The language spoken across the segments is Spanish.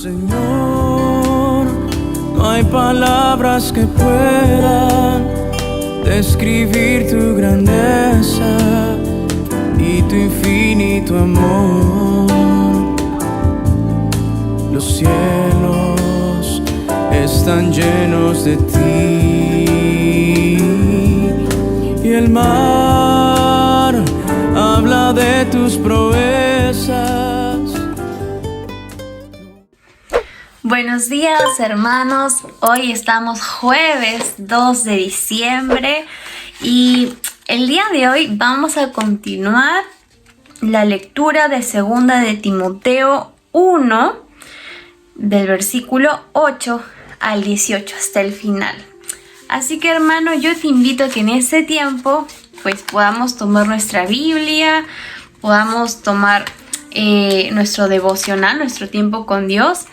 Señor, no hay palabras que puedan describir tu grandeza y tu infinito amor. Los cielos están llenos de ti y el mar habla de tus proezas. Buenos días, hermanos. Hoy estamos jueves 2 de diciembre y el día de hoy vamos a continuar la lectura de 2 de Timoteo 1 del versículo 8 al 18 hasta el final. Así que, hermano, yo te invito a que en ese tiempo pues podamos tomar nuestra Biblia, podamos tomar nuestro devocional, nuestro tiempo con Dios,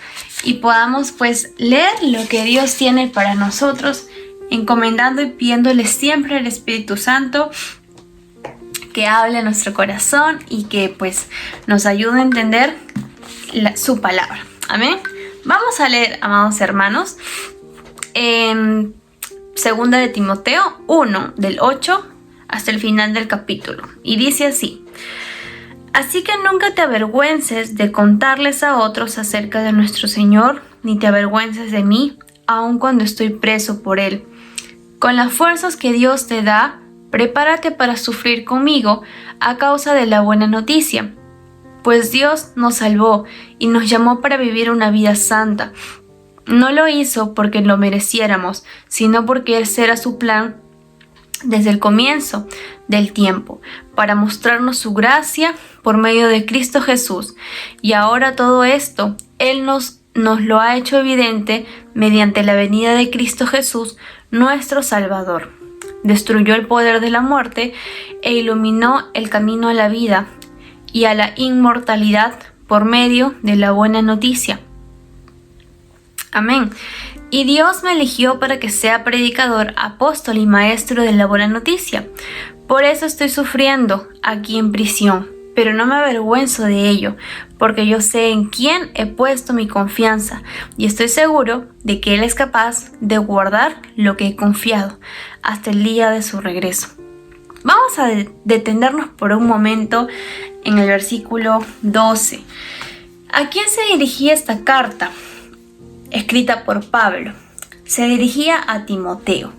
y podamos pues leer lo que Dios tiene para nosotros, encomendando y pidiéndole siempre al Espíritu Santo que hable a nuestro corazón y que pues nos ayude a entender su palabra. Amén. Vamos a leer, amados hermanos, en 2 de Timoteo 1, del 8 hasta el final del capítulo. Y dice así: Así que nunca te avergüences de contarles a otros acerca de nuestro Señor, ni te avergüences de mí, aun cuando estoy preso por Él. Con las fuerzas que Dios te da, prepárate para sufrir conmigo a causa de la buena noticia. Pues Dios nos salvó y nos llamó para vivir una vida santa. No lo hizo porque lo mereciéramos, sino porque ese era su plan desde el comienzo del tiempo, para mostrarnos su gracia por medio de Cristo Jesús. Y ahora todo esto, Él nos lo ha hecho evidente mediante la venida de Cristo Jesús, nuestro Salvador. Destruyó el poder de la muerte e iluminó el camino a la vida y a la inmortalidad por medio de la buena noticia. Amén. Y Dios me eligió para que sea predicador, apóstol y maestro de la buena noticia. Por eso estoy sufriendo aquí en prisión, pero no me avergüenzo de ello, porque yo sé en quién he puesto mi confianza y estoy seguro de que Él es capaz de guardar lo que he confiado hasta el día de su regreso. Vamos a detenernos por un momento en el versículo 12. ¿A quién se dirigía esta carta? Escrita por Pablo. Se dirigía a Timoteo.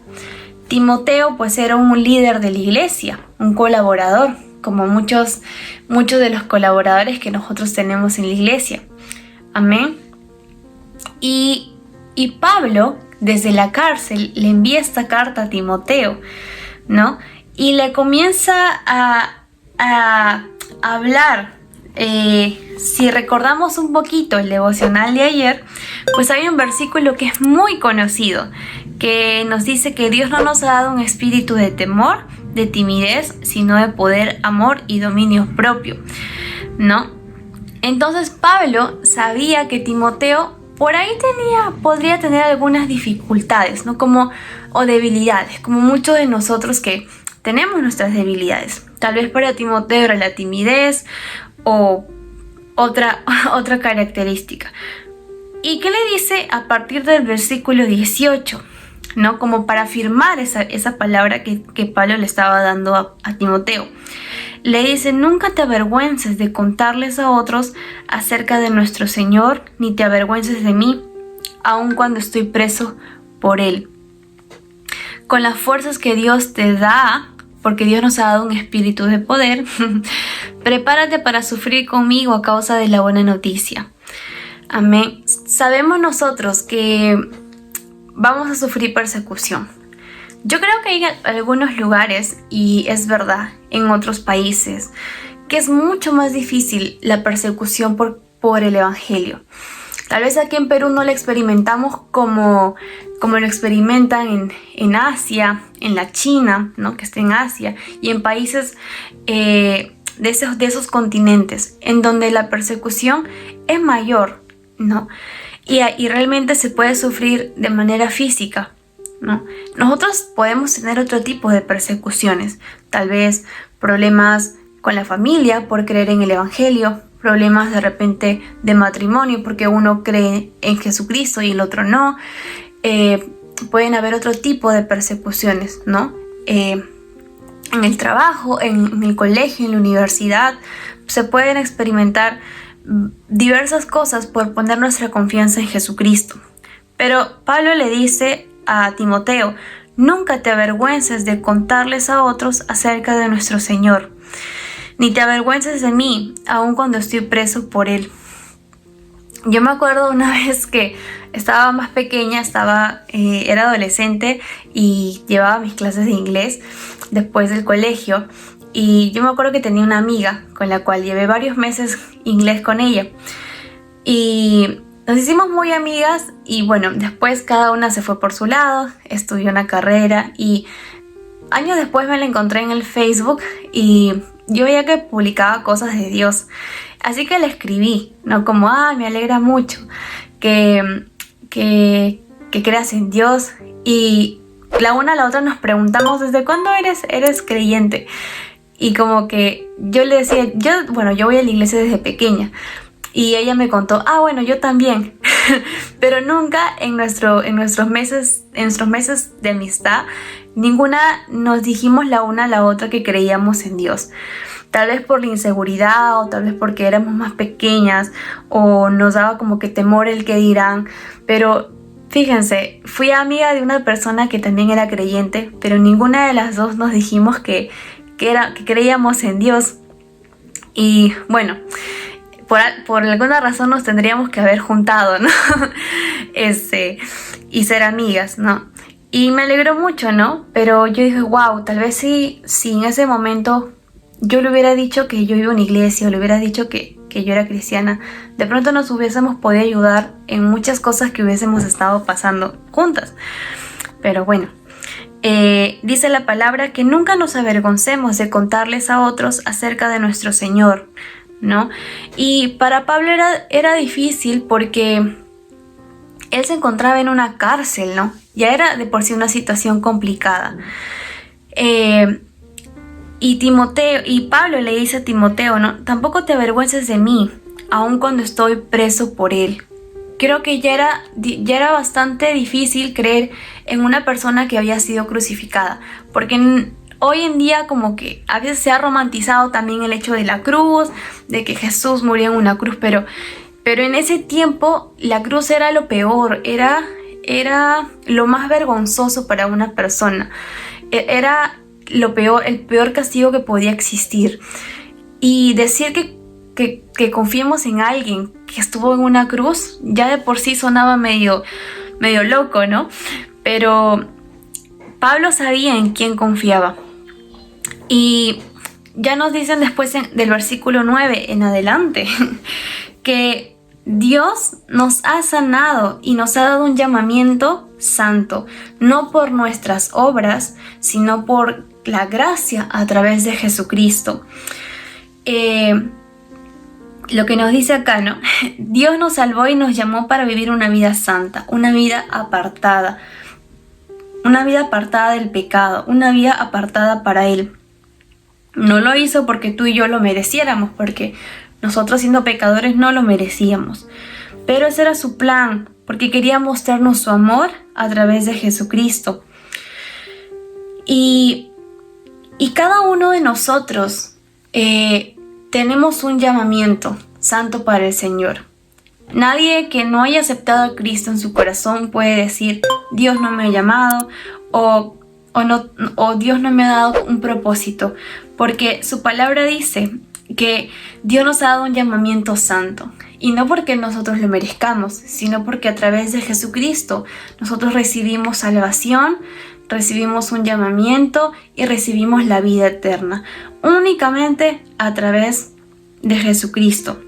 Timoteo pues era un líder de la iglesia, un colaborador, como muchos de los colaboradores que nosotros tenemos en la iglesia. Amén. Y Pablo, desde la cárcel, le envía esta carta a Timoteo, ¿no? Y le comienza a hablar. Si recordamos un poquito el devocional de ayer, pues hay un versículo que es muy conocido, que nos dice que Dios no nos ha dado un espíritu de temor, de timidez, sino de poder, amor y dominio propio, ¿no? Entonces Pablo sabía que Timoteo por ahí podría tener algunas dificultades, ¿no? O debilidades, como muchos de nosotros que tenemos nuestras debilidades. Tal vez para Timoteo era la timidez o otra característica. ¿Y qué le dice a partir del versículo 18? ¿No? Como para afirmar esa palabra que Pablo le estaba dando a Timoteo. Le dice: nunca te avergüences de contarles a otros acerca de nuestro Señor, ni te avergüences de mí, aun cuando estoy preso por Él. Con las fuerzas que Dios te da, porque Dios nos ha dado un espíritu de poder, prepárate para sufrir conmigo a causa de la buena noticia. Amén. Sabemos nosotros que vamos a sufrir persecución. Yo creo que hay algunos lugares, y es verdad, en otros países, que es mucho más difícil la persecución por el Evangelio. Tal vez aquí en Perú no lo experimentamos como lo experimentan en Asia, en la China, ¿no? Que está en Asia, y en países de esos continentes, en donde la persecución es mayor, ¿no? Y realmente se puede sufrir de manera física, ¿no? Nosotros podemos tener otro tipo de persecuciones, tal vez problemas con la familia por creer en el Evangelio, problemas de repente de matrimonio porque uno cree en Jesucristo y el otro no. Pueden haber otro tipo de persecuciones, ¿no? En el trabajo, en el colegio, en la universidad, se pueden experimentar diversas cosas por poner nuestra confianza en Jesucristo. Pero Pablo le dice a Timoteo: nunca te avergüences de contarles a otros acerca de nuestro Señor, ni te avergüences de mí, aun cuando estoy preso por Él. Yo me acuerdo una vez que estaba más pequeña, era adolescente y llevaba mis clases de inglés después del colegio. Y yo me acuerdo que tenía una amiga con la cual llevé varios meses inglés con ella. Y nos hicimos muy amigas y bueno, después cada una se fue por su lado, estudió una carrera y años después me la encontré en el Facebook y yo veía que publicaba cosas de Dios. Así que le escribí, ¿no? Como, me alegra mucho que creas en Dios. Y la una a la otra nos preguntamos, ¿desde cuándo eres creyente? Y como que yo le decía, yo voy a la iglesia desde pequeña. Y ella me contó, bueno, yo también. Pero nunca en nuestros meses de amistad, ninguna nos dijimos la una a la otra que creíamos en Dios. Tal vez por la inseguridad, o tal vez porque éramos más pequeñas, o nos daba como que temor el que dirán. Pero fíjense, fui amiga de una persona que también era creyente, pero ninguna de las dos nos dijimos que creíamos en Dios. Y bueno, por alguna razón nos tendríamos que haber juntado, ¿no? Y ser amigas, ¿no? Y me alegró mucho, ¿no? Pero yo dije, wow, tal vez si en ese momento yo le hubiera dicho que yo iba a una iglesia, o le hubiera dicho que yo era cristiana, de pronto nos hubiésemos podido ayudar en muchas cosas que hubiésemos estado pasando juntas. Pero bueno, dice la palabra que nunca nos avergoncemos de contarles a otros acerca de nuestro Señor, ¿no? Y para Pablo era difícil porque él se encontraba en una cárcel, ¿no? Ya era de por sí una situación complicada. Y Pablo le dice a Timoteo, ¿no? Tampoco te avergüences de mí, aun cuando estoy preso por Él. Creo que ya era bastante difícil creer en una persona que había sido crucificada, porque hoy en día como que a veces se ha romantizado también el hecho de la cruz, de que Jesús murió en una cruz, pero en ese tiempo la cruz era lo peor, era lo más vergonzoso para una persona, era lo peor, el peor castigo que podía existir. Y decir que confiemos en alguien que estuvo en una cruz ya de por sí sonaba medio loco, ¿no? Pero Pablo sabía en quién confiaba. Y ya nos dicen después del versículo 9 en adelante que Dios nos ha sanado y nos ha dado un llamamiento santo, no por nuestras obras, sino por la gracia a través de Jesucristo. Lo que nos dice acá, ¿no? Dios nos salvó y nos llamó para vivir una vida santa, una vida apartada del pecado, una vida apartada para Él. No lo hizo porque tú y yo lo mereciéramos, porque nosotros siendo pecadores no lo merecíamos. Pero ese era su plan, porque quería mostrarnos su amor a través de Jesucristo. Y cada uno de nosotros tenemos un llamamiento santo para el Señor. Nadie que no haya aceptado a Cristo en su corazón puede decir, Dios no me ha llamado o Dios no me ha dado un propósito, porque su palabra dice que Dios nos ha dado un llamamiento santo, y no porque nosotros lo merezcamos, sino porque a través de Jesucristo nosotros recibimos salvación, recibimos un llamamiento y recibimos la vida eterna, únicamente a través de Jesucristo.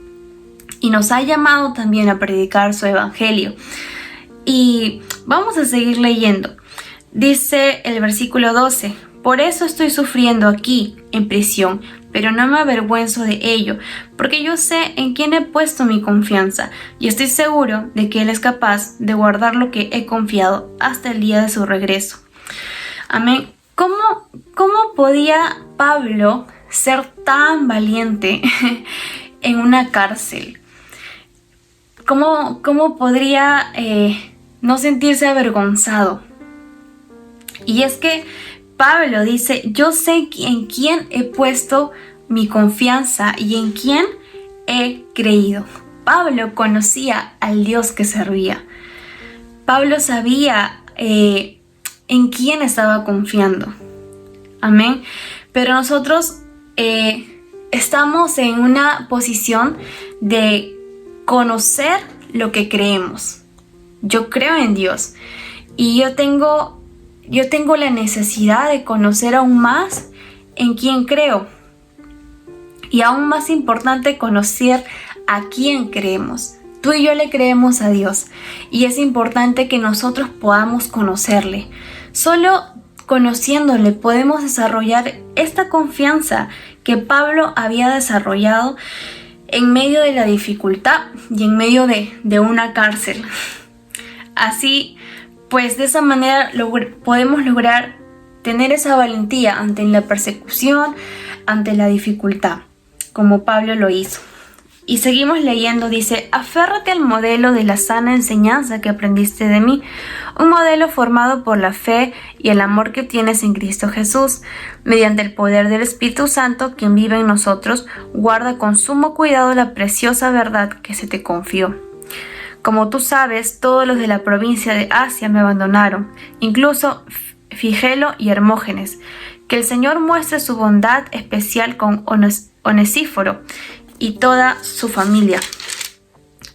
Y nos ha llamado también a predicar su evangelio. Y vamos a seguir leyendo. Dice el versículo 12, por eso estoy sufriendo aquí, en prisión, pero no me avergüenzo de ello, porque yo sé en quién he puesto mi confianza, y estoy seguro de que Él es capaz de guardar lo que he confiado hasta el día de su regreso. Amén. ¿Cómo podía Pablo ser tan valiente en una cárcel. ¿Cómo podría no sentirse avergonzado? Y es que Pablo dice, yo sé en quién he puesto mi confianza y en quién he creído. Pablo conocía al Dios que servía. Pablo sabía en quién estaba confiando. Amén. Pero nosotros estamos en una posición de conocer lo que creemos. Yo creo en Dios y yo tengo la necesidad de conocer aún más en quién creo. Y aún más importante, conocer a quién creemos. Tú y yo le creemos a Dios y es importante que nosotros podamos conocerle. Solo conociéndole podemos desarrollar esta confianza que Pablo había desarrollado en medio de la dificultad y en medio de una cárcel. Así pues, de esa manera podemos lograr tener esa valentía ante la persecución, ante la dificultad, como Pablo lo hizo. Y seguimos leyendo, dice, aférrate al modelo de la sana enseñanza que aprendiste de mí, un modelo formado por la fe y el amor que tienes en Cristo Jesús. Mediante el poder del Espíritu Santo, quien vive en nosotros, guarda con sumo cuidado la preciosa verdad que se te confió. Como tú sabes, todos los de la provincia de Asia me abandonaron, incluso Figelo y Hermógenes. Que el Señor muestre su bondad especial con Onesíforo y toda su familia,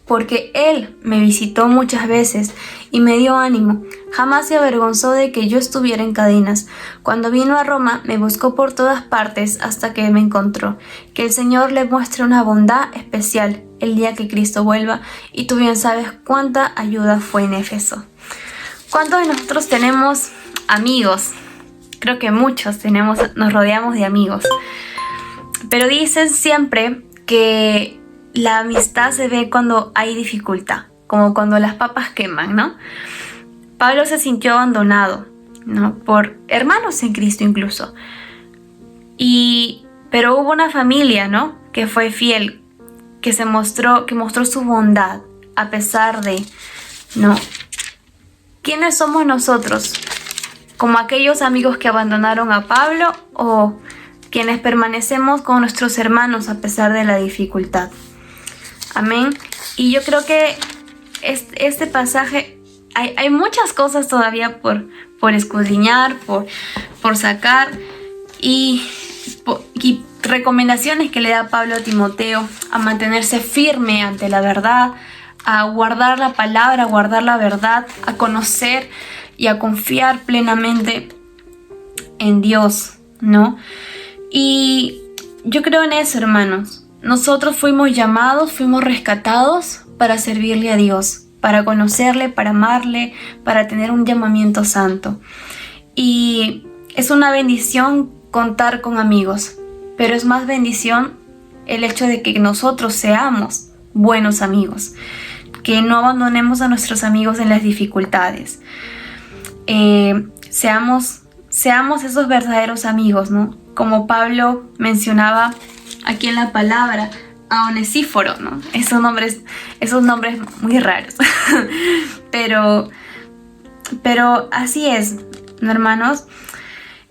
porque él me visitó muchas veces y me dio ánimo. Jamás se avergonzó de que yo estuviera en cadenas. Cuando vino a Roma me buscó por todas partes hasta que me encontró. Que el Señor le muestre una bondad especial el día que Cristo vuelva, y tú bien sabes cuánta ayuda fue en Éfeso. ¿Cuántos de nosotros tenemos amigos? Creo que muchos nos rodeamos de amigos, pero dicen siempre que la amistad se ve cuando hay dificultad, como cuando las papas queman, ¿no? Pablo se sintió abandonado, ¿no? Por hermanos en Cristo incluso. Pero hubo una familia, ¿no? Que fue fiel, que mostró su bondad a pesar de, ¿no? ¿Quiénes somos nosotros? ¿Como aquellos amigos que abandonaron a Pablo o quienes permanecemos con nuestros hermanos a pesar de la dificultad? Amén. Y yo creo que este pasaje, hay muchas cosas todavía por escudriñar, por sacar, y recomendaciones que le da Pablo a Timoteo a mantenerse firme ante la verdad, a guardar la palabra, a guardar la verdad, a conocer y a confiar plenamente en Dios, ¿no? Y yo creo en eso, hermanos. Nosotros fuimos llamados, fuimos rescatados para servirle a Dios, para conocerle, para amarle, para tener un llamamiento santo. Y es una bendición contar con amigos, pero es más bendición el hecho de que nosotros seamos buenos amigos, que no abandonemos a nuestros amigos en las dificultades. Seamos esos verdaderos amigos, ¿no? Como Pablo mencionaba aquí en la palabra, a Onesíforo, ¿no? Esos nombres muy raros. pero así es, ¿no, hermanos?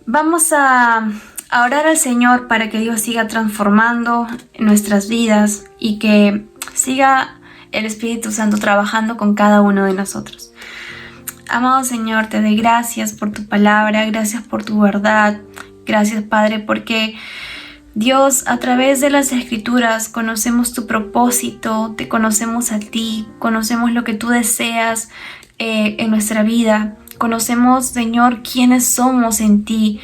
Vamos a orar al Señor para que Dios siga transformando nuestras vidas y que siga el Espíritu Santo trabajando con cada uno de nosotros. Amado Señor, te doy gracias por tu palabra, gracias por tu verdad, gracias, Padre, porque Dios, a través de las Escrituras conocemos tu propósito, te conocemos a ti, conocemos lo que tú deseas en nuestra vida, conocemos, Señor, quiénes somos en ti,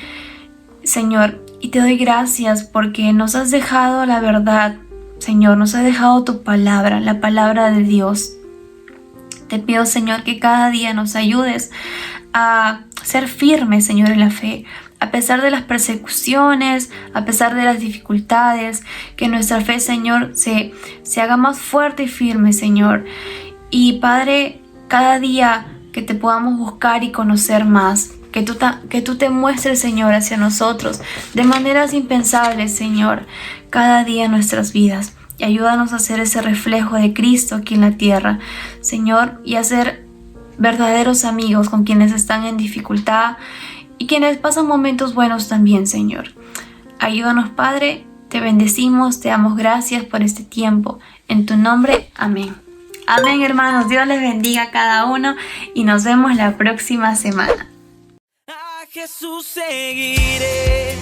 Señor, y te doy gracias porque nos has dejado la verdad, Señor, nos has dejado tu palabra, la palabra de Dios. Te pido, Señor, que cada día nos ayudes a ser firmes, Señor, en la fe, a pesar de las persecuciones, a pesar de las dificultades, que nuestra fe, Señor, se haga más fuerte y firme, Señor. Y, Padre, cada día que te podamos buscar y conocer más, que tú te muestres, Señor, hacia nosotros de maneras impensables, Señor, cada día en nuestras vidas. y ayúdanos a ser ese reflejo de Cristo aquí en la tierra, Señor, y a ser verdaderos amigos con quienes están en dificultad y quienes pasan momentos buenos también, Señor. Ayúdanos, Padre, te bendecimos, te damos gracias por este tiempo. En tu nombre, amén. Amén, hermanos. Dios les bendiga a cada uno y nos vemos la próxima semana. A Jesús seguiré.